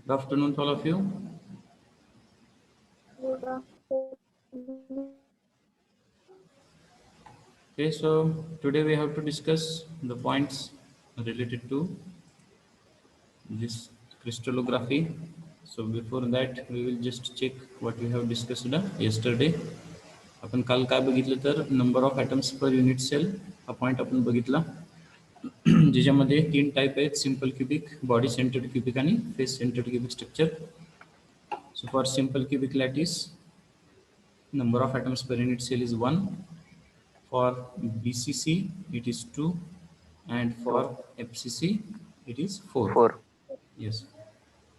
Good afternoon to all of you. Good afternoon. Okay, so today we have to discuss the points related to this crystallography. So before that, we will just check what we have discussed yesterday. आपण काल काय बघितलं तर number of atoms per unit cell हा point आपण बघितला. ज्याच्यामध्ये 3 type आहेत, simple cubic, body centred cubic आणि face centred cubic structure. So for simple cubic lattice, number of atoms per unit cell is 1. For BCC it is 2, and for FCC it is 4. 4. Yes.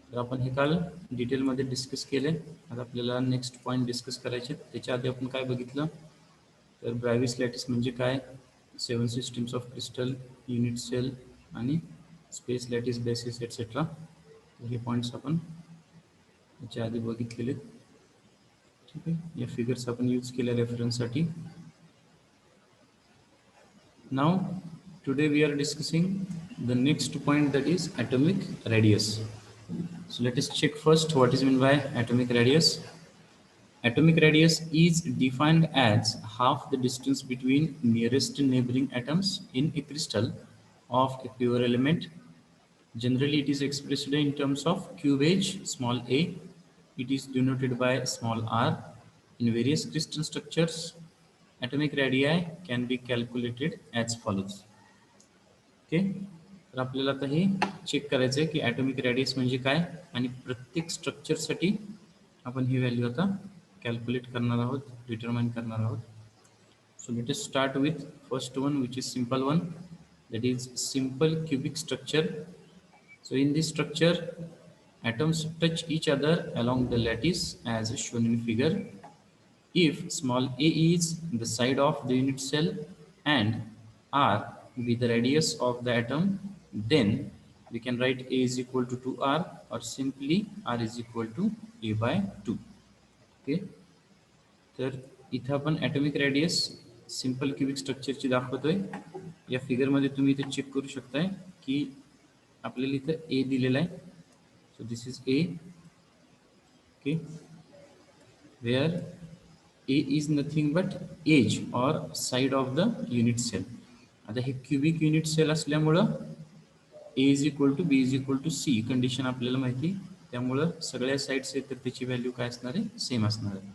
तर आपण हे काल डिटेलमध्ये discuss केले. आता आपल्याला next point discuss करायचे. त्याच्या आधी आपण काय बघितलं तर ब्रायव्हिस लॅटिस म्हणजे काय, 7 systems of crystal, unit cell आणि स्पेस लॅटिस बेसिस एटसेट्रा. हे पॉईंट्स आपण याच्या आधी बघितलेले. ठीक आहे, या फिगर्स आपण यूज केल्या रेफरन्ससाठी. Now today we are discussing the next point, that is atomic radius. So let us check first what is meant by atomic radius. Atomic radius is defined as half the distance between nearest neighboring atoms in a crystal of a pure element. Generally it is expressed in terms of cubage, small a. It is denoted by small r. In various crystal structures, atomic radii can be calculated as follows. Okay, तर आपल्याला आता हे check करायचं आहे की atomic radius म्हणजे काय, आणि प्रत्येक स्ट्रक्चरसाठी आपण ही व्हॅल्यू आता कॅल्क्युलेट करणार आहोत, डिटरमाइन करणार आहोत. So let us start with first one, which is simple one, that is simple cubic structure. So in this structure, atoms touch each other along the lattice as shown in figure. If small a is the side of the unit cell and r be the radius of the atom, then we can write a is equal to 2r, or simply r is equal to a by 2. Okay, तर इथं आपण atomic radius simple cubic स्ट्रक्चरची दाखवतोय. या फिगरमध्ये तुम्ही इथे check करू शकताय की आपल्याला इथं ए दिलेला आहे. So this is A. Okay, where A is nothing but edge or side of the unit cell. आता हे क्युबिक युनिट सेल असल्यामुळं A is equal to B is equal to C condition आपल्याला माहिती, त्यामुळं सगळ्या sides आहेत तर त्याची व्हॅल्यू काय असणार आहे, सेम असणार आहे.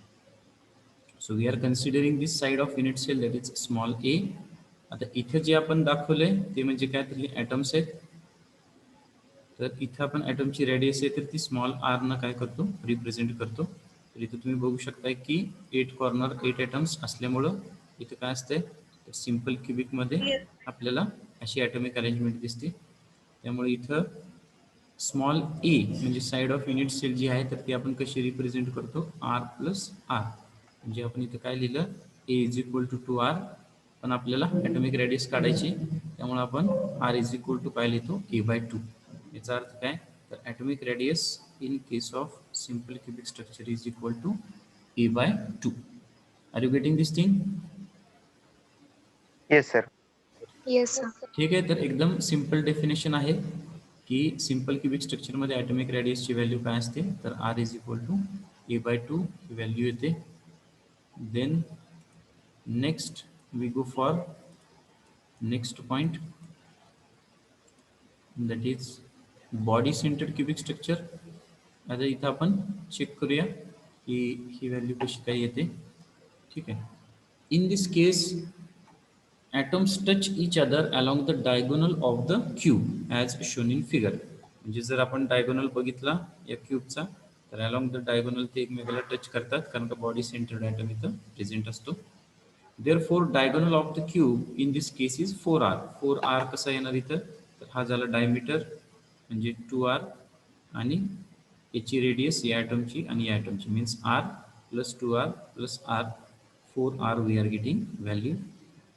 So we are considering this side of unit cell, that is small A. आता इथे जे आपण दाखवलंय ते म्हणजे काय, तर हे ॲटम्स आहेत. तर इथं आपण ॲटमची रॅडियस आहे तर ती स्मॉल आर न काय करतो, रिप्रेझेंट करतो. तर इथं तुम्ही बघू शकताय की 8 कॉर्नर 8 ॲटम्स असल्यामुळं इथं काय असतंय, तर सिंपल क्युबिकमध्ये आपल्याला अशी ॲटॉमिक अरेंजमेंट दिसते. त्यामुळे इथं स्मॉल ए म्हणजे साईड ऑफ युनिट सेल जी आहे तर ती आपण कशी रिप्रेझेंट करतो, आर प्लस आर. म्हणजे आपण इथं काय लिहिलं, ए इज इक्वल टू 2r, पण आपल्याला ॲटॉमिक रॅडियस काढायची, त्यामुळे आपण आर इज इक्वल टू काय लिहितो, ए बाय 2. याचा अर्थ काय, तर atomic radius in case of simple cubic structure is equal to A by 2. Are you getting this thing? Yes, sir. Yes, sir. ठीक आहे, तर एकदम सिंपल डेफिनेशन आहे की सिंपल क्युबिक स्ट्रक्चरमध्ये ॲटॉमिक रॅडियसची व्हॅल्यू काय असते, तर R is equal to A by 2 ही व्हॅल्यू येते. Then next we go for next point, that is body centred cubic structure. आता इथं आपण चेक करूया की ही व्हॅल्यू कशी काय येते. ठीक आहे, in this case atoms touch each other along the diagonal of the cube as shown in figure. म्हणजे जर आपण डायगोनल बघितला या क्यूबचा तर अलॉंग द डायगोनल ते एकमेकाला टच करतात, कारण का बॉडी सेंटर्ड ॲटम इथं प्रेझेंट असतो. Therefore diagonal of the cube in this case is 4r. 4r कसा येणार इथं, तर हा झाला डायमीटर म्हणजे 2r, आणि याची रेडियस या ॲटमची आणि या ॲटमची, means r plus 2r plus r, 4r we are getting value.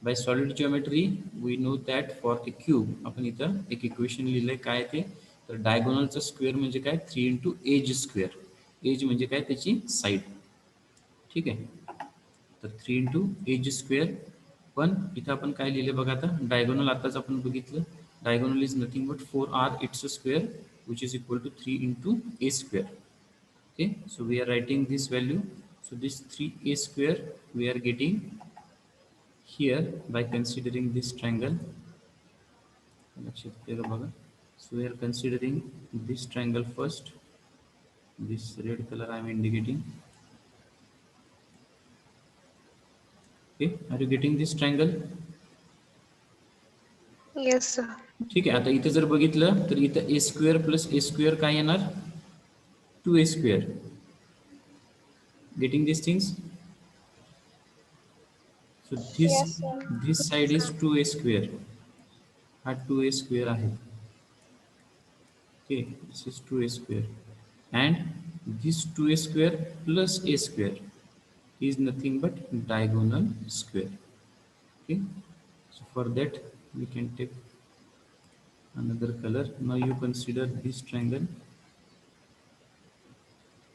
By solid geometry we know that for a cube, आपण इथं एक इक्वेशन लिहिलंय काय ते, तर डायगोनलचा स्क्वेअर म्हणजे काय, 3 इंटू एज स्क्वेअर. एज म्हणजे काय, त्याची साईड. ठीक आहे, तर 3 इंटू एज स्क्वेअर. पण इथं आपण काय लिहिले बघा, आता डायगोनल आताच आपण बघितलं, diagonal is nothing but 4r it's square, which is equal to 3 into a square. Okay, so we are writing this value. So this 3a square we are getting here by considering this triangle. So we are considering this triangle first. This red color I am indicating. Okay, are you getting this triangle? Yes, sir. ठीक आहे. आता इथे जर बघितलं तर इथं ए square plus A square काय येणार 2a square. Getting these things? So Yes, sir. this side is 2a square. हा 2a square आहे. Okay, this is 2a square, and this 2a square plus a square is nothing but diagonal square. Okay, so for that we can take another color. Now you consider this triangle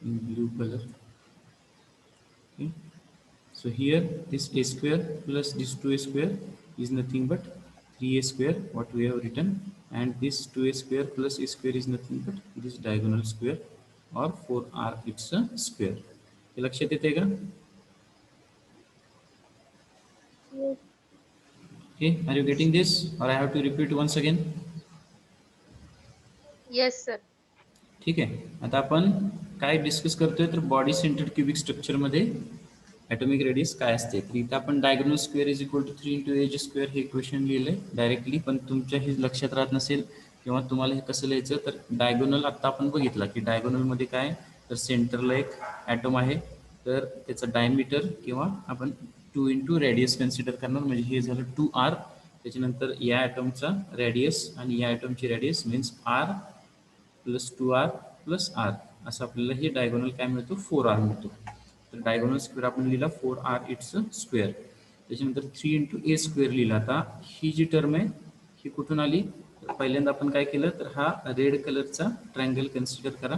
in blue color. Okay, so here this a square plus this 2a square is nothing but 3a square, what we have written, and this 2a square plus a square is nothing but this diagonal square, or 4r it's a square. हे लक्षात येते का? Yes. Okay, are you getting this, or I have to repeat once again? Yes, sir. ठीक आहे. आता आपण काय discuss करतोय तर बॉडी सेंटर्ड क्युबिक स्ट्रक्चर मध्ये ॲटॉमिक रेडियस काय असते. तर इथं आपण diagonal square is equal to 3 into edge square हे इक्वेशन लिहिलंय डायरेक्टली, पण तुमच्या हे लक्षात राहत नसेल किंवा तुम्हाला हे कसं लिहायचं तर डायगोनल आत्ता आपण बघितला की डायगोनलमध्ये काय तर सेंटरला एक ॲटम आहे, तर त्याचा डायमीटर किंवा आपण 2 इंटू रेडियस कन्सिडर करणार, म्हणजे हे झालं 2r. त्याच्यानंतर या ॲटमचा रेडियस आणि या ॲटमची radius means r plus 2r plus r, असं आपल्याला हे डायगोनल काय मिळतो 4r मिळतो. तर डायगोनल स्क्वेअर आपण लिहिला 4r इट्स स्क्वेअर. त्याच्यानंतर 3 इंटू ए स्क्वेअर लिहिला. आता ही जी टर्म आहे ही कुठून आली तर पहिल्यांदा आपण काय केलं तर हा रेड कलरचा ट्रायंगल कन्सिडर करा.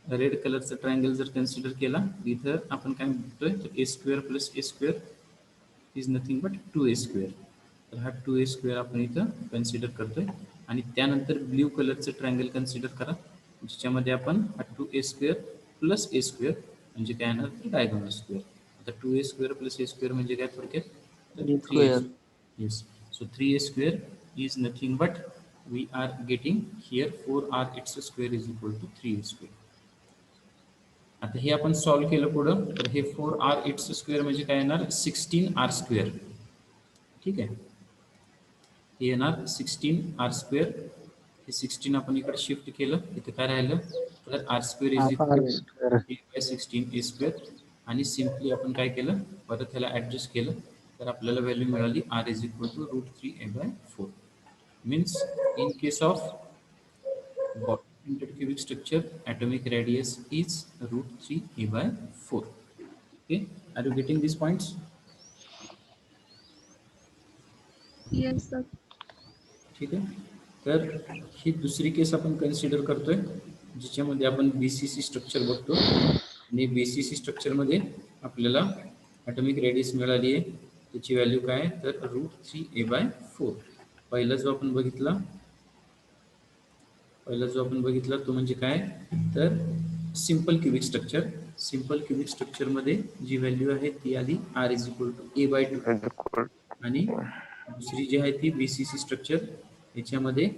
रेड कलरचा ट्रायंगल जर कन्सिडर केला इथं आपण काय म्हणतोय तर A square plus A square is nothing but 2a square. तर हा 2a स्क्वेअर आपण इथं कन्सिडर करतोय, आणि त्यानंतर ब्ल्यू कलरचं ट्रायंगल कन्सिडर करा ज्याच्यामध्ये आपण हा 2a square plus A square म्हणजे काय येणार तर डायगोनल स्क्वेअर. आता 2a square plus A square म्हणजे काय थोडक्यात तर 3a. Yes, so 3a square is nothing but we are getting here 4r it's square is equal to 3a square. आता हे आपण सॉल्व्ह केलं पुढं तर हे 4r इट्स स्क्वेअर म्हणजे काय येणार 16r स्क्वेअर. ठीक आहे, हे येणार 16r स्क्वेअर. हे 16 आपण इकडे शिफ्ट केलं, इथे काय राहिलं तर r square is equal to 16a square, आणि सिम्पली आपण काय केलं परत ह्याला ॲडजस्ट केलं तर आपल्याला व्हॅल्यू मिळाली r is equal to √3a/4. Means in case of cubic structure atomic radius is √3a/4. Okay, are you getting these points? Yes, sir. ठीक आहे. तर ही दुसरी केस आपण कन्सिडर करतोय ज्याच्यामध्ये आपण बीसीसी स्ट्रक्चर बघतो, आणि बीसीसी स्ट्रक्चरमध्ये आपल्याला ॲटॉमिक रेडियस मिळाली आहे. त्याची व्हॅल्यू काय आहे तर √3a/4. पहिला जो आपण बघितला तो म्हणजे काय तर simple cubic structure. Simple cubic स्ट्रक्चरमध्ये जी व्हॅल्यू आहे ती आली r is equal to a/2, आणि दुसरी जी आहे ती बीसीसी स्ट्रक्चर. याच्यामध्ये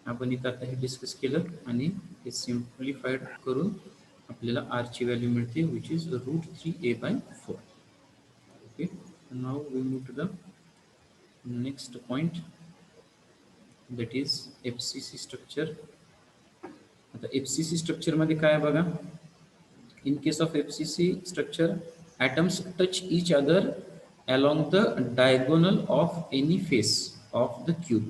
आपण इथं आता हे डिस्कस केलं आणि हे सिम्प्लिफाईड करून आपल्याला r ची व्हॅल्यू मिळते which is √3a/4. Okay, now we move to the next point, that is FCC structure. आता एफसीसी स्ट्रक्चरमध्ये काय आहे बघा. In case of FCC structure atoms touch each other along the diagonal of any face of the cube.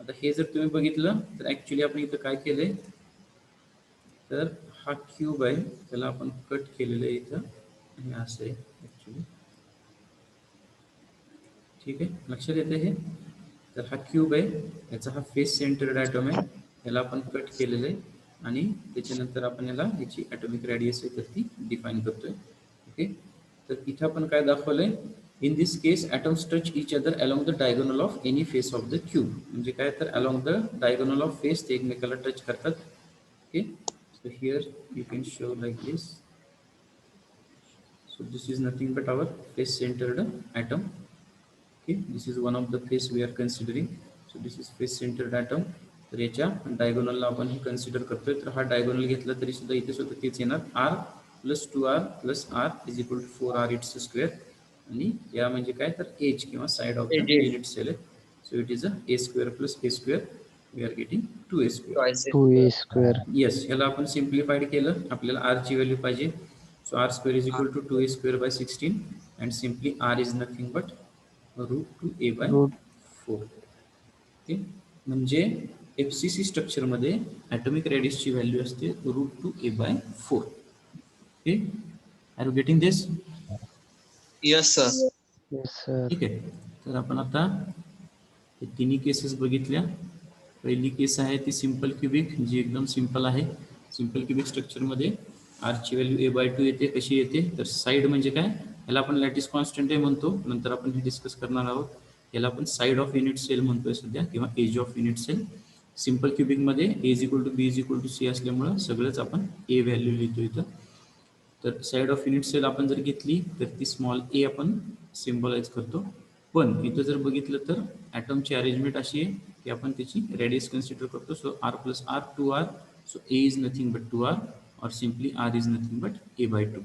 आता हे जर तुम्ही बघितलं तर ॲक्च्युली आपण इथं काय केलंय तर हा क्यूब आहे त्याला आपण कट केलेलं आहे इथं, हे असं आहे ॲक्च्युली. ठीक आहे, लक्षात येते हे. तर हा क्यूब आहे, याचा हा फेस सेंटर्ड ॲटम आहे, याला आपण कट केलेलं आहे, आणि त्याच्यानंतर आपण याला याची ॲटॉमिक रेडियस आहे तर ती डिफाईन करतोय. ओके, तर इथं आपण काय दाखवलंय in this case atoms touch each other along the diagonal of any face of the cube. म्हणजे काय तर along the diagonal of face ते एकमेकाला टच करतात. Okay, so here you can show like this. So this is nothing but our face centered atom. Okay, this is one of the face we are considering. So this is face centered atom. तर याच्या डायगोनलला आपण हे consider करतोय. तर हा diagonal घेतला तरी सुद्धा इथे सुद्धा तेच येणार. R plus 2r plus R is equal to 4r it's square. आणि या म्हणजे काय तर एज किंवा side of the unit cell आहे. So it is a square plus a square. We are getting 2a square. twice 2a square. Yes, ह्याला आपण simplified केलं. आपल्याला आर ची व्हॅल्यू पाहिजे. So R square is equal to 2a square by 16 and simply R is nothing but √2a by Root 4. Okay, म्हणजे FCC स्ट्रक्चरमध्ये atomic रेडियसची value असते √2a by 4. Okay, are you getting this? yes sir yes sir. ठीक आहे. तर आपण आता हे तिन्ही केसेस बघितल्या. पहिली केस आहे ती सिंपल क्युबिक, जी एकदम सिंपल आहे. सिंपल क्युबिक स्ट्रक्चरमध्ये आरची व्हॅल्यू a/2 येते. कशी येते तर साईड म्हणजे काय, याला आपण लॅटिस कॉन्स्टंट म्हणतो, नंतर आपण हे डिस्कस करणार आहोत. याला आपण साईड ऑफ युनिट सेल म्हणतोय सध्या, किंवा edge of unit cell. Simple क्युबिकमध्ये a is equal to b is equal to c असल्यामुळं सगळंच आपण a व्हॅल्यू लिहितो इथं. तर साईड ऑफ युनिट सेल आपण जर घेतली तर ती स्मॉल a आपण सिम्बॉलाइज करतो. पण इथं जर बघितलं तर ॲटमची अरेंजमेंट अशी आहे की आपण त्याची रेडियस कन्सिडर करतो. So r plus r 2r. So a is nothing but 2r और simply r is nothing but a/2.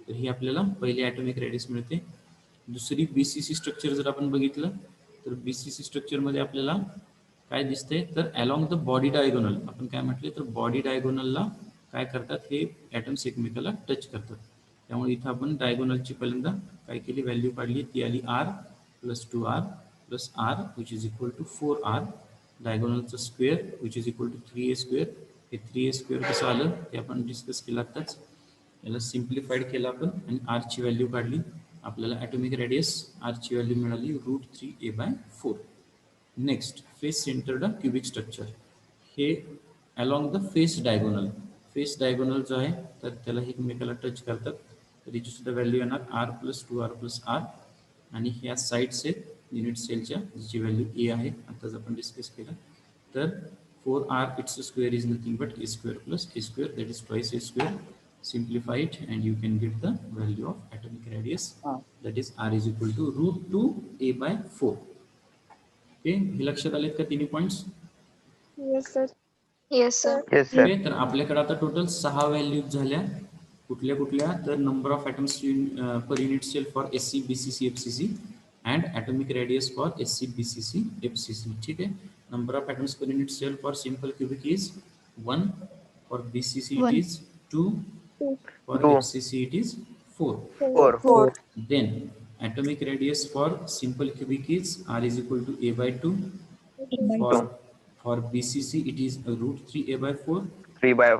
तर ही आपल्याला पहिली ॲटॉमिक रेडियस मिळते. दुसरी BCC स्ट्रक्चर जर आपण बघितलं तर BCC स्ट्रक्चरमध्ये आपल्याला काय दिसतंय तर अलॉंग द बॉडी डायगोनल, आपण काय म्हटले तर बॉडी डायगोनलला काय करतात, हे ॲटम्स एकमेकाला टच करतात. त्यामुळे इथं आपण डायगोनलची पहिल्यांदा काय केली, व्हॅल्यू काढली. ती आली r plus 2r plus r which is equal to 4r. डायगोनलचं square which is equal to 3a square. हे 3a स्क्वेअर कसं आलं ते आपण डिस्कस केलं आत्ताच. याला सिम्प्लिफाईड केलं आपण आणि आरची व्हॅल्यू काढली. आपल्याला ॲटॉमिक रेडियस आरची व्हॅल्यू मिळाली √3a/4. Next face centred cubic structure. हे along the face diagonal, face diagonal जो आहे तर त्याला हे एकमेकाला टच करतात. तर याची सुद्धा व्हॅल्यू येणार r plus 2r plus r. आणि ह्या साईड्स आहेत युनिट सेलच्या, जिची व्हॅल्यू a आहे, आताच आपण डिस्कस केलं. तर 4r it's square is nothing but a square plus a square, that is twice a square. Simplify it and you can get the value of atomic radius, that is r is equal to √2a/4. Okay, हे लक्षात आलेत का तिन्ही points? Yes sir. Yes sir. Yes sir. Okay, तर आपल्याकडे आता total 6 values झाल्या. कुठल्या कुठल्या तर number of atoms per unit cell for SC BCC FCC and atomic radius for SC BCC FCC. ठीक आहे. Number of atoms per unit cell for simple cubic is 1, for BCC it is 2, for 2. FCC it is 4. 4. Then atomic radius for simple cubic is r is equal to a/2. For BCC it is √3a/4, 3 by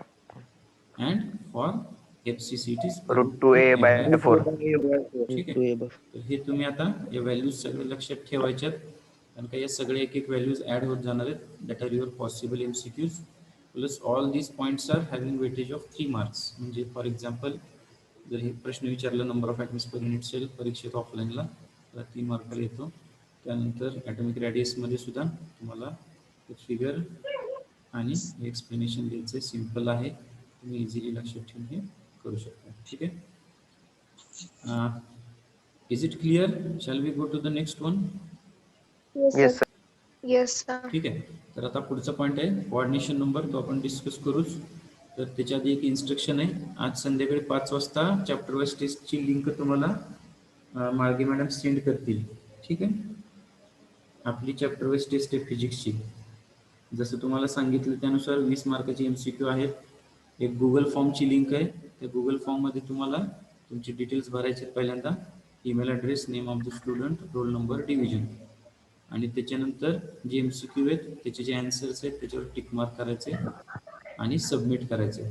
and for FCC it is √2a/4. ठीक आहे. तर हे तुम्ही आता या values सगळे लक्षात ठेवायच्यात, कारण का या सगळे एक एक व्हॅल्यूज ॲड होत जाणार आहेत. That are your possible MCQs. Plus all these points are having weightage of 3 marks. म्हणजे फॉर एक्झाम्पल जर हे प्रश्न विचारला number of atoms per unit cell परीक्षेत ऑफलाईनला, तर 3 मार्काला येतो. त्यानंतर ॲटॉमिक रेडियसमध्ये सुद्धा तुम्हाला फिगर आणि एक्सप्लेनेशन द्यायचं आहे. सिम्पल आहे, तुम्ही इझिली लक्षात ठेवून हे करू शकता. ठीक आहे. Is it clear? Shall we go to the next one? Yes sir. Yes sir. ठीक आहे. तर आता पुढचा पॉईंट आहे कोऑर्डिनेशन नंबर, तो आपण डिस्कस करूच. तर त्याच्या आधी एक इन्स्ट्रक्शन आहे. आज संध्याकाळी 5 वाजता चॅप्टर वाईज टेस्टची लिंक तुम्हाला माळगे मॅडम सेंड करतील. ठीक आहे. आपली चॅप्टर वाईज टेस्ट आहे फिजिक्सची. जसं तुम्हाला सांगितलं त्यानुसार 20 मार्काची MCQ आहेत. एक गुगल फॉर्मची लिंक आहे. त्या गुगल फॉर्ममध्ये तुम्हाला तुमचे डिटेल्स भरायचे. पहिल्यांदा email address, name of the student, roll number, division, आणि त्याच्यानंतर जे MCQ आहेत त्याचे जे आन्सर्स आहेत त्याच्यावर टिक मार्क करायचे आणि सबमिट करायचे.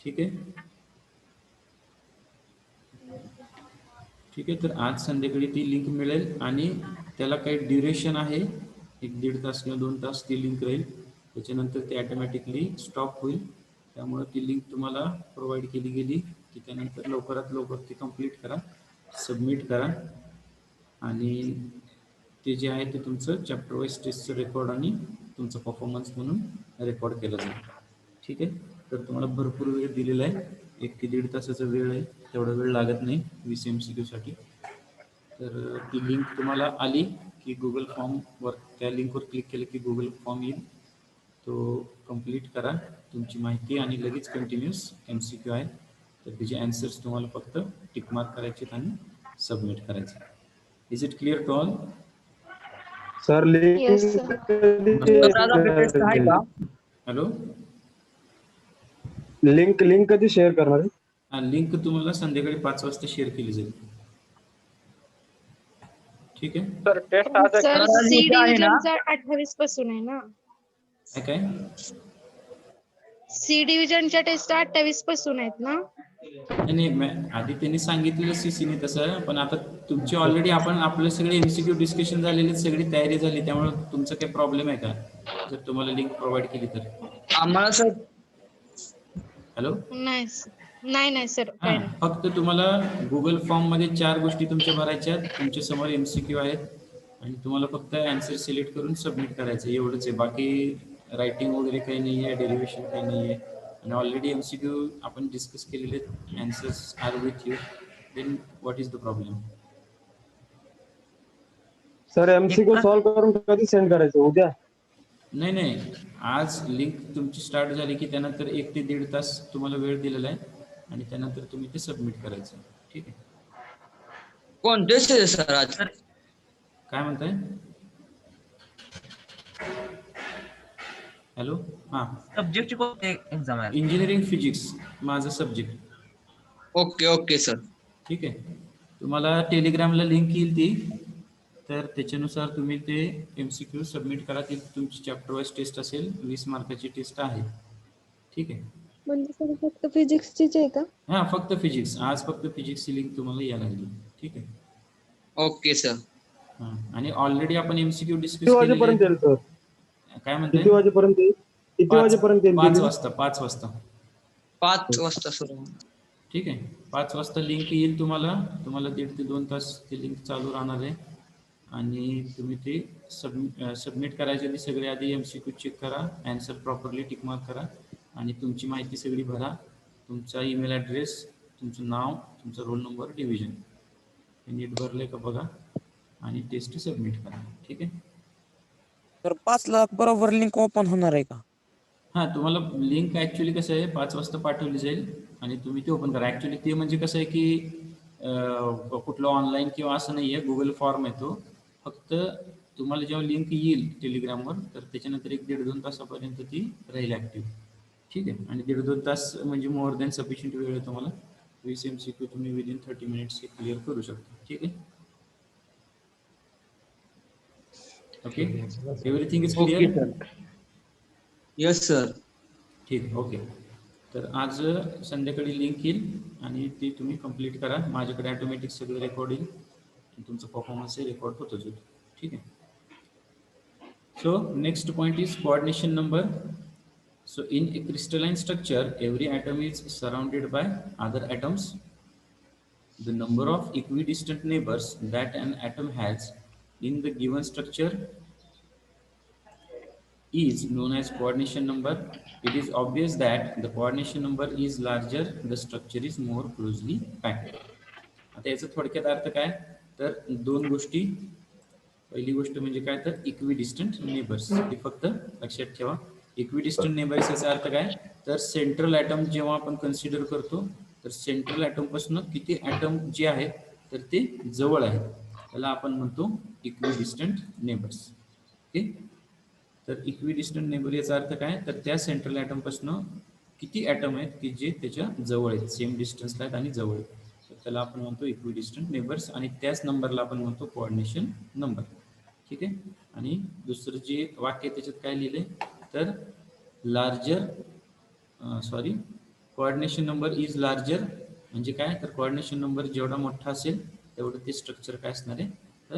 ठीक आहे. ठीक आहे. तर आज संध्याकाळी ती लिंक मिळेल आणि त्याला काही ड्युरेशन आहे, 1-1.5 तास किंवा 2 तास ती लिंक राहील. त्याच्यानंतर ते ॲटोमॅटिकली स्टॉप होईल. त्यामुळे ती लिंक तुम्हाला प्रोव्हाइड केली गेली की त्यानंतर लवकरात लवकर ती कंप्लीट करा, सबमिट करा. आणि ते जे आहे ते तुमचं चॅप्टर वाईज टेस्टचं रेकॉर्ड आणि तुमचं परफॉर्मन्स म्हणून रेकॉर्ड केलं जाईल. ठीक आहे. तर तुम्हाला भरपूर वेळ दिलेला आहे, 1 ते 1.5 तासाचा वेळ आहे, तेवढा वेळ लागत नाही 20 MCQ साठी. तर ती लिंक तुम्हाला आली की गुगल फॉर्मवर, त्या लिंकवर क्लिक केलं की गुगल फॉर्म येईल, तो कंप्लीट करा तुमची माहिती आणि लगेच कंटिन्यूस MCQ आहे. तर त्याचे आन्सर्स तुम्हाला फक्त टिक मार्क करायचे आणि सबमिट करायचे. Is it clear to all? Sir Yes, link sir. Sir आज आपली टेस्ट आहे का? हॅलो, लिंक कधी शेअर करणार आहे? लिंक तुम्हाला संध्याकाळी 5 वाजता शेअर केली जाईल. ठीक आहे. सर टेस्ट आज आहे सर का? आज सी उद्या आहे ना? डिव्हिजनचा 28 पासून आहे ना. काय काय सी डिव्हिजनच्या टेस्ट 28 पासून आहेत ना. नाही, आधी त्यांनी सांगितलेलं सीसीने तसं, पण आता तुमची ऑलरेडी आपण आपले सगळे MCQ डिस्कशन झालेले, सगळी तयारी झाली, त्यामुळे तुमचा काही प्रॉब्लेम आहे का जर तुम्हाला लिंक प्रोव्हाइड केली तर? आम्हाला सर हॅलो, नाही सर, हां, काय नाही. फक्त तुम्हाला गुगल फॉर्म मध्ये 4 गोष्टी तुमच्या भरायच्या आहेत, तुमच्या समोर MCQ आहेत आणि तुम्हाला फक्त आन्सर सिलेक्ट करून सबमिट करायचं, एवढंच आहे. बाकी रायटिंग वगैरे काही नाही आहे, डेरिव्हेशन काही नाही आहे. आणि ऑलरेडी MCQ आपण डिस्कस केलेले answers are with you. Then what is the problem? Sir MCQ solve करून कधी सेंड करायचं? उद्या? नाही, आज लिंक तुमची स्टार्ट झाली की त्यानंतर 1 ते 1.5 तास तुम्हाला वेळ दिलेला आहे आणि त्यानंतर तुम्ही ते सबमिट करायचं. ठीक आहे. कोण टेस्ट आहे सर आज? काय म्हणताय? हॅलो, हां, सब्जेक्टची कोणती एक्झाम आहे? इंजिनिअरिंग फिजिक्स माझा सब्जेक्ट. Okay sir. ठीक आहे. तुम्हाला टेलिग्रामला लिंक येईल ती, तर त्याच्यानुसार तुम्ही ते MCQ सबमिट करा. ती तुमची चॅप्टर वाईज टेस्ट असेल, 20 मार्काची टेस्ट आहे. ठीक आहे. म्हणजे सर फक्त फिजिक्सचीच आहे का? हां, फक्त फिजिक्स. आज फक्त फिजिक्सची लिंक तुम्हाला यायला लागली. ठीक आहे. Okay sir. हां, आणि ऑलरेडी आपण MCQ डिस्कस किती वाजेपर्यंत येईल सर? काय म्हणताय? किती वाजेपर्यंत येईल? किती वाजेपर्यंत येईल? 5 वाजता. 5 वाजता. 5 वाजता सर. ठीक आहे. 5 वाजता लिंक येईल तुम्हाला 1.5 ते 2 तास ती लिंक चालू राहणार आहे आणि तुम्ही ते सबमिट करायच्या आधी सगळे आधी MCQ चेक करा, आन्सर प्रॉपरली टिक मार्क करा आणि तुमची माहिती सगळी भरा. तुमचा ईमेल ॲड्रेस, तुमचं नाव, तुमचा रोल नंबर, डिव्हिजन हे नीट भरले का बघा आणि टेस्ट सबमिट करा. ठीक आहे. तर 5 ला बरोबर लिंक ओपन होणार आहे का? हां, तुम्हाला लिंक ॲक्च्युली कसं आहे 5 वाजता पाठवली जाईल आणि तुम्ही ते ओपन करा. ॲक्च्युली ते म्हणजे कसं आहे की कुठलं ऑनलाईन किंवा असं नाही आहे, गुगल फॉर्म आहे तो. फक्त तुम्हाला जेव्हा लिंक येईल टेलिग्रामवर तर त्याच्यानंतर 1-1.5-2 तासापर्यंत ती राहील ॲक्टिव्ह. ठीक आहे. आणि 1.5-2 तास म्हणजे मोर दॅन सफिशियंट वेळ आहे तुम्हाला. 20 MCQ तुम्ही विदिन 30 मिनिट्स हे क्लिअर करू शकता. ठीक आहे. Okay, everything is okay clear? Sir. Yes sir. ठीक आहे. ओके. तर आज संध्याकाळी लिंक येईल आणि ती तुम्ही कंप्लीट करा. माझ्याकडे ऑटोमॅटिक सगळं रेकॉर्ड येईल आणि तुमचं परफॉर्मन्सही रेकॉर्ड होतच होईल. ठीक आहे. So next point is coordination number. So in a crystalline structure, every atom is surrounded by other atoms. The number of equidistant neighbors that an atom has in the given structure is known as coordination number. It is obvious that the coordination number is larger, the structure is more closely packed. आता याचा थोडक्यात अर्थ काय? तर 2 गोष्टी. पहिली गोष्ट म्हणजे काय, तर इक्विडिस्टंट नेबर्स. ती फक्त लक्षात ठेवा. इक्विडिस्टंट नेबर्स याचा अर्थ काय, तर सेंट्रल ॲटम जेव्हा आपण कन्सिडर करतो तर सेंट्रल ॲटमपासून किती ॲटम जे आहेत तर ते जवळ आहेत, त्याला आपण म्हणतो इक्विडिस्टंट नेबर्स. ओके. तर इक्विडिस्टंट नेबर याचा अर्थ काय, तर त्या सेंट्रल ॲटमपासून किती ॲटम आहेत की जे त्याच्या जवळ आहेत, सेम डिस्टन्सला आहेत आणि जवळ आहेत, तर त्याला आपण म्हणतो इक्विडिस्टंट नेबर्स आणि त्याच नंबरला आपण म्हणतो कोऑर्डिनेशन नंबर. ठीक आहे. आणि दुसरं जे वाक्य त्याच्यात काय लिहिले, तर कोऑर्डिनेशन नंबर इज लार्जर म्हणजे काय, तर कोऑर्डिनेशन नंबर जेवढा मोठा असेल तेवढं ते स्ट्रक्चर काय असणार आहे, तर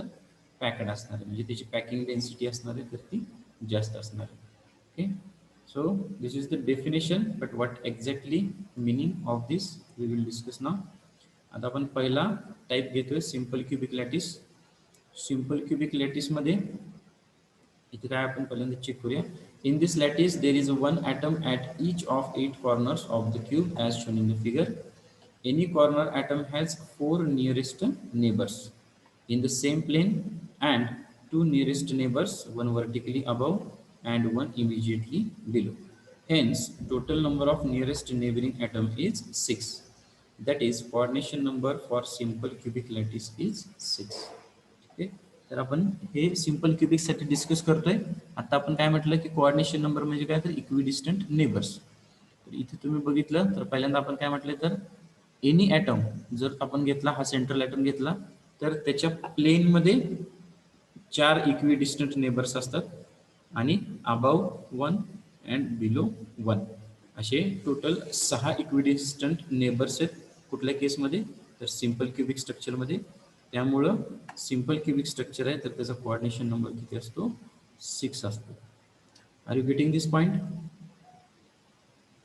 पॅक्ड असणार आहे, म्हणजे त्याची पॅकिंग डेन्सिटी असणार आहे तर ती जास्त असणार आहे. Okay. So this is the definition, but what exactly meaning of this we will discuss now. आता आपण पहिला टाईप घेतोय simple cubic lattice. Simple cubic lattice मध्ये इथे काय आपण पहिल्यांदा चेक करूया. In this lattice there is one atom at each of 8 corners of the cube as shown in the figure. Any corner atom has 4 nearest neighbors in the same plane and 2 nearest neighbors, one vertically above and one immediately below. Hence, total number of nearest neighboring atom is 6. That is, coordination number for simple cubic lattice is 6. Okay. तर आपण हे simple cubic साठी discuss करतोय. आता आपण काय म्हटलं की कोऑर्डिनेशन नंबर म्हणजे काय तर इक्विडिस्टंट नेबर्स. तर इथे तुम्ही बघितलं तर पहिल्यांदा आपण काय म्हटलं तर एनी ॲटम जर आपण घेतला हा सेंट्रल ॲटम घेतला तर त्याच्या प्लेनमध्ये 4 इक्विडिस्टंट नेबर्स असतात आणि अबाव 1 अँड बिलो 1 असे टोटल 6 इक्विडिस्टंट नेबर्स आहेत कुठल्या केसमध्ये तर सिंपल क्युबिक स्ट्रक्चरमध्ये. त्यामुळं सिंपल क्युबिक स्ट्रक्चर आहे तर त्याचा कोऑर्डिनेशन नंबर किती असतो 6 असतो. Are you getting this point?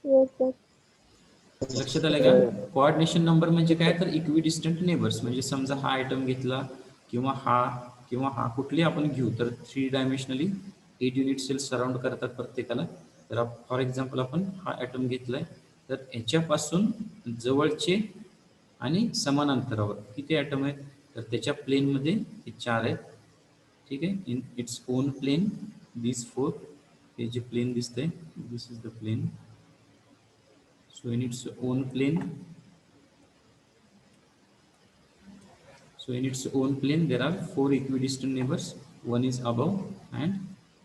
Yes sir. लक्षात आलं का? कोऑर्डिनेशन नंबर म्हणजे काय तर इक्विडिस्टंट नेबर्स. म्हणजे समजा हा आयटम घेतला किंवा हा कुठली आपण घेऊ तर 3 डायमेन्शनली 8 युनिट सेल सराउंड करतात प्रत्येकाला. तर फॉर एक्झाम्पल आपण हा ॲटम घेतलाय तर याच्यापासून जवळचे आणि समान अंतरावर किती ॲटम आहेत तर त्याच्या प्लेनमध्ये हे 4 आहेत. ठीक आहे. In its own plane this 4 हे जे प्लेन दिसतंय this is the plane. So in its own plane, there are 4 equidistant neighbors. One is above and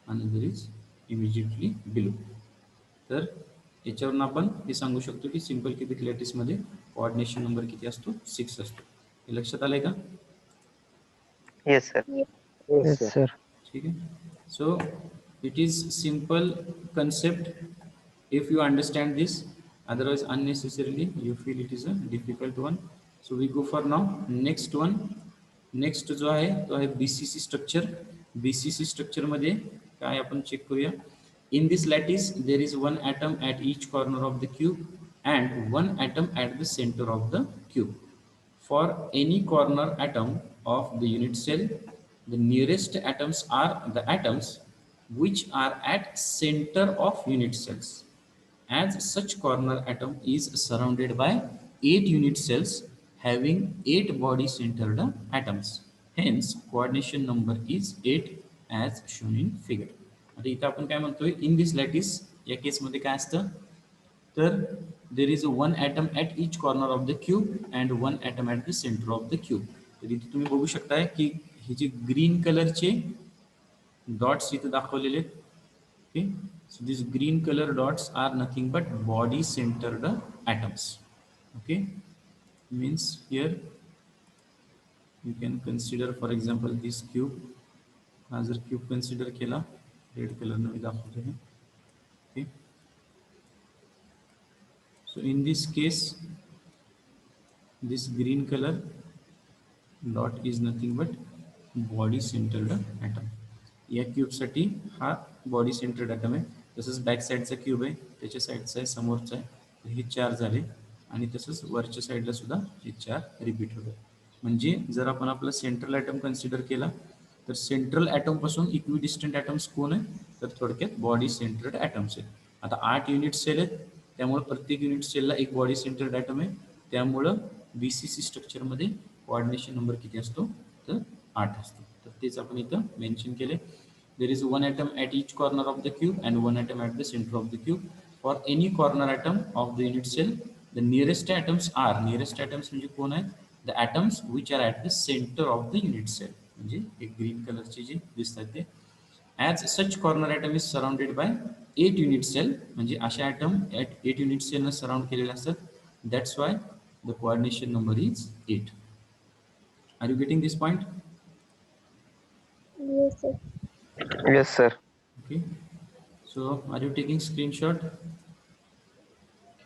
another is immediately below. तर याच्यावरून आपण हे सांगू शकतो की सिंपल क्युबिक लॅटिस मध्ये कोऑर्डिनेशन नंबर किती असतो 6 असतो. हे लक्षात आलंय का? Yes, sir. Yes, sir. ठीक आहे. So it is simple concept if you understand this. Otherwise unnecessarily you feel it is a difficult one. So we go for now next one. Next जो आहे तो आहे BCC स्ट्रक्चर. BCC स्ट्रक्चर मध्ये काय आपण check करूया. In this lattice there is one atom at each corner of the cube and one atom at the center of the cube. For any corner atom of the unit cell, the nearest atoms are the atoms which are at center of unit cells. As such corner atom is surrounded by 8 unit cells having 8 body centered atoms. Hence coordination number is 8 as shown in figure. आता इथं आपण काय म्हणतोय in this lattice या केसमध्ये काय असतं तर there is one atom at each corner of the cube and one atom at the centre of the cube. तर इथे तुम्ही बघू शकताय की हे जे ग्रीन कलरचे डॉट्स इथे दाखवलेले आहेत. Okay. So these green color dots are nothing but body centered atoms. Okay, means here you can consider for example this cube. हा जर क्यूब कन्सिडर केला रेड कलर ने मी दाखवतो आहे. Okay, so in this case this green color dot is nothing but body centered atom. या cube साठी हा body centred item आहे. तसंच बॅक साईडचा क्यूब आहे त्याच्या साईडचा आहे समोरचा आहे तर हे 4 झाले आणि तसंच वरच्या साईडला सुद्धा हे 4 रिपीट होतात. म्हणजे जर आपण आपला सेंट्रल ॲटम कन्सिडर केला तर सेंट्रल ॲटम पासून इक्विडिस्टंट ॲटम्स कोण आहे तर थोडक्यात बॉडी सेंटर्ड ॲटम्स आहेत. आता 8 युनिट सेल आहेत त्यामुळे प्रत्येक युनिट सेलला एक बॉडी सेंटर्ड ॲटम आहे. त्यामुळं BCC स्ट्रक्चरमध्ये कोऑर्डिनेशन नंबर किती असतो तर 8 असतो. तर तेच आपण इथं मेन्शन केले. There is one atom at each corner of the cube and one atom at the center of the cube. For any corner atom of the unit cell, the nearest atoms म्हणजे कोण आहेत the atoms which are at the center of the unit cell. म्हणजे एक green कलरचे जे दिसतात ते. As such corner atom is surrounded by 8 unit cell म्हणजे अशा atom 8 unit cell ने सराउंड केलेले असतात. That's why the coordination number is 8. Are you getting this point? Yes sir. Yes, sir. Okay. So are you taking screenshot?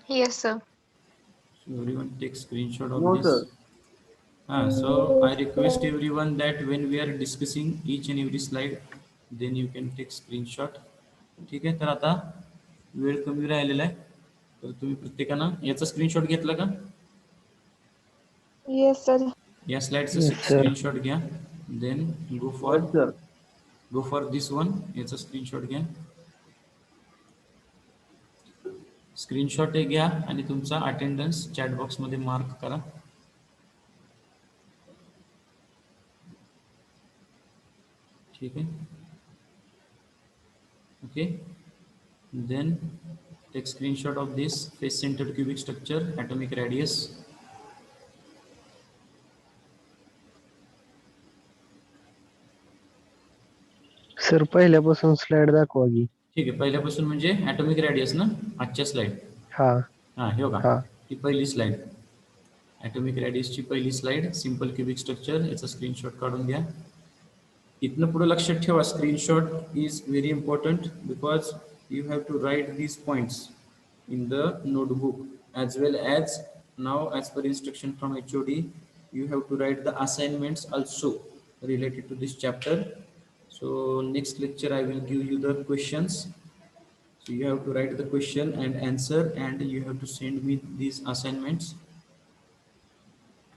Yes, sir. So everyone take screenshot of No, this. sir. So I request everyone that when we are discussing each and every slide, then you can take screenshot. ठीक आहे. तर आता वेळ कमी राहिलेला आहे तर तुम्ही प्रत्येकानं याचा स्क्रीनशॉट घेतला का? Yes sir. या स्लाइडचा Yes, sir. स्क्रीनशॉट घ्या. Then go for Yes, sir. this one. याचा स्क्रीनशॉट घ्या. स्क्रीनशॉट घ्या आणि तुमचा अटेंडन्स चॅट बॉक्स मध्ये मार्क करा. ठीक आहे. Okay. Then take screenshot of this face centered cubic structure, atomic radius. Sir पहिल्यापासून स्लाइड दाखवा की. ठीक आहे. पहिल्यापासून म्हणजे ॲटॉमिक रेडियस ना, आजच्या स्लाइड. हा हा हे बघा, हा ही पहिली स्लाइड ॲटॉमिक रेडियसची पहिली स्लाइड, सिंपल क्युबिक स्ट्रक्चर. याचा स्क्रीनशॉट काढून घ्या. इथनं पुढे लक्षात ठेवा, screenshot is very important because you have to write these points in the notebook as well as now as per instruction from HOD you have to write the assignments also related to this chapter. So next lecture I will give you the questions, so you have to write the question and answer and you have to send me these assignments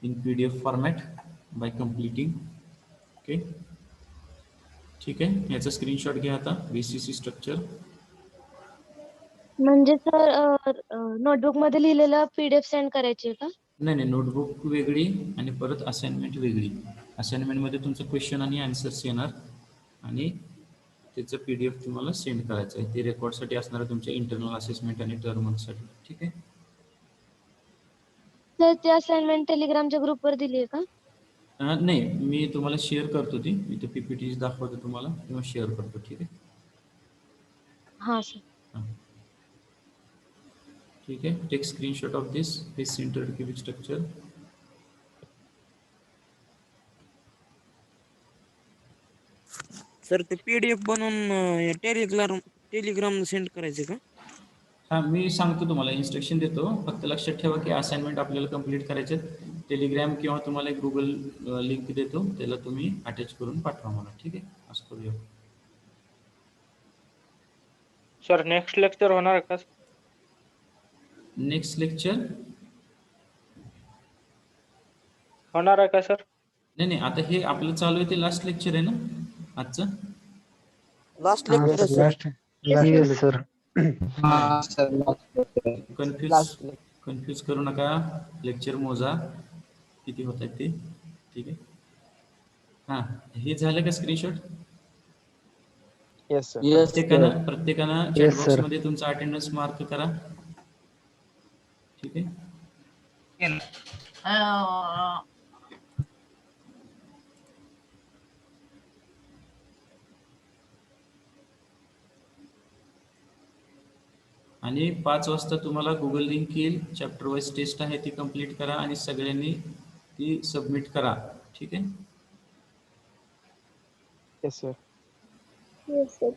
in PDF format by completing. Okay, ठीक आहे. याचा screenshot घ्या आता. VCC structure. म्हणजे sir notebook मध्ये लिहिलेलं PDF send करायची का? नाही नाही, नोटबुक वेगळी आणि परत असाइनमेंट वेगळी. असाइनमेंटमध्ये तुमचं क्वेश्चन आणि आन्सर्स येणार आणि त्याचं PDF तुम्हाला सेंड करायचं आहे. ते रेकॉर्डसाठी असणार आहे तुमच्या इंटरनल असेसमेंट आणि टर्मसाठी. ठीक आहे. सर ती असाइनमेंट टेलिग्रामच्या ग्रुपवर दिली आहे का? नाही, मी तुम्हाला शेअर करतो. ती मी ते PPT दाखवतो तुम्हाला किंवा शेअर करतो. ठीक आहे. हां सर. हां ठीक आहे. Take screenshot of this face centred cubic structure. Sir ते PDF बनवून टेलिग्राम सेंड करायचे का? हां, मी सांगतो तुम्हाला, इन्स्ट्रक्शन देतो. फक्त लक्षात ठेवा की असाइनमेंट आपल्याला कंप्लीट करायचे. टेलिग्राम किंवा तुम्हाला एक गुगल लिंक देतो, त्याला तुम्ही अटॅच करून पाठवा मला. ठीक आहे. असं करूया. सर नेक्स्ट लेक्चर होणार का? नेक्स्ट लेक्चर होणार आहे का सर? नाही नाही, आता हे आपलं चालू आहे ते लास्ट लेक्चर आहे ना आजचं. Last lecture yes sir. Confuse करू नका. लेक्चर मोजा किती होत आहेत ते. ठीक आहे. हां, हे झालं का स्क्रीनशॉट? Yes, sir. प्रत्येकानं Yes, चॅट sir. बॉक्स मध्ये तुमचा अटेंडन्स मार्क करा. ठीक आहे. आणि 5 वाजता तुम्हाला गुगल लिंक येईल. चॅप्टर वाईज टेस्ट आहे, ती कंप्लीट करा आणि सगळ्यांनी ती सबमिट करा. ठीक आहे. Yes, sir. Yes sir.